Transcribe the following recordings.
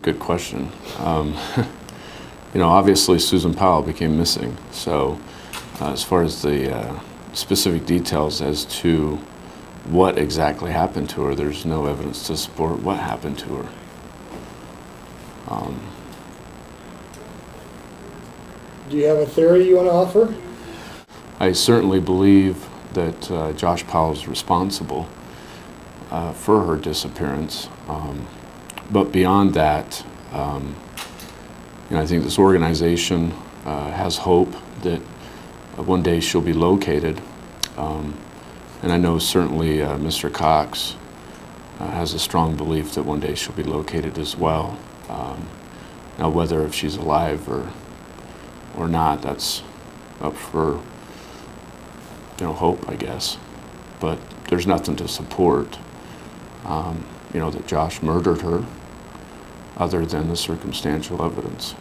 Good question. Obviously Susan Powell became missing, so as far as the specific details as to what exactly happened to her, there's no evidence to support what happened to her. Do you have a theory you want to offer? I certainly believe that Josh Powell is responsible for her disappearance. But beyond that, I think this organization has hope that one day she'll be located. And I know certainly Mr. Cox has a strong belief that one day she'll be located as well. Now, whether if she's alive or not, that's up for hope, I guess. But there's nothing to support that Josh murdered her, other than the circumstantial evidence.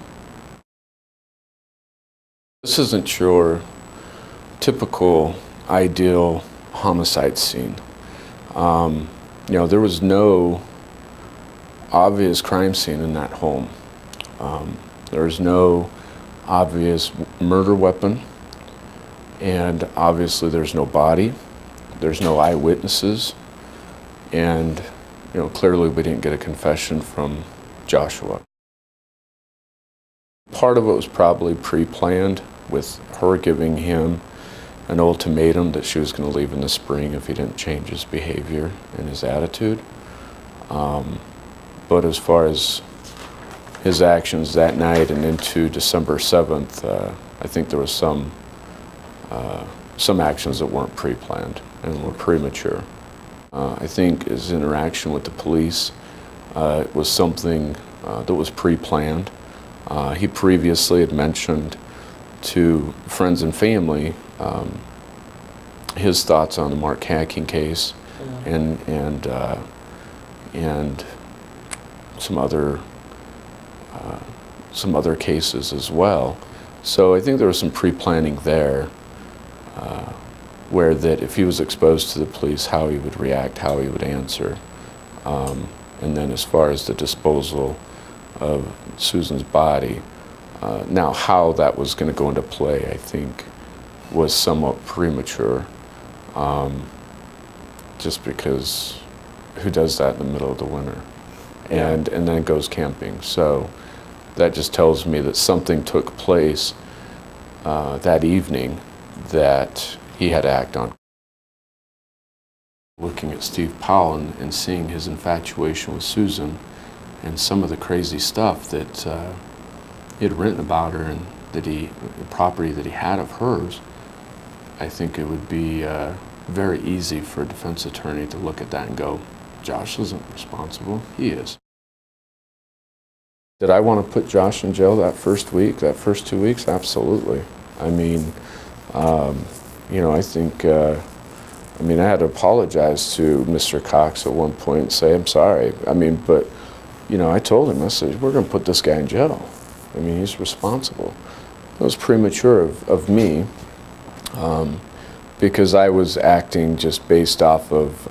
This isn't your typical ideal homicide scene. There was no obvious crime scene in that home. There was no obvious murder weapon, and obviously there's no body, there's no eyewitnesses, and clearly we didn't get a confession from Joshua. Part of it was probably pre-planned, with her giving him an ultimatum that she was going to leave in the spring if he didn't change his behavior and his attitude. But as far as his actions that night and into December 7th, I think there was some actions that weren't pre-planned and were premature. I think his interaction with the police was something that was pre-planned. He previously had mentioned to friends and family his thoughts on the Mark hacking case, and some other cases as well. So I think there was some pre-planning there, where that if he was exposed to the police, how he would react, how he would answer. And then as far as the disposal of Susan's body, now how that was going to go into play, I think, was somewhat premature, just because who does that in the middle of the winter? And then goes camping. So that just tells me that something took place that evening that he had to act on. Looking at Steve Powell and seeing his infatuation with Susan and some of the crazy stuff that he had written about her and the property that he had of hers, I think it would be very easy for a defense attorney to look at that and go, Josh isn't responsible, he is. Did I want to put Josh in jail that first week, that first 2 weeks? Absolutely. I mean, I think, I had to apologize to Mr. Cox at one point and say, I'm sorry. But I told him, I said, we're going to put this guy in jail. He's responsible. It was premature of me, because I was acting just based off of,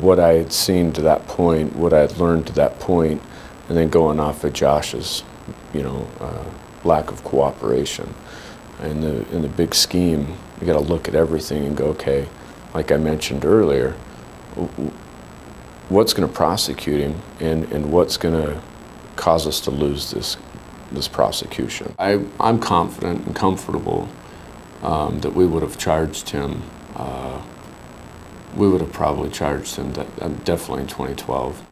what I had seen to that point, what I had learned to that point, and then going off of Josh's, lack of cooperation. And in the big scheme, you got to look at everything and go, okay, like I mentioned earlier, what's going to prosecute him, and what's going to cause us to lose this prosecution. I'm confident and comfortable that we would have charged him. We would have probably charged him definitely in 2012.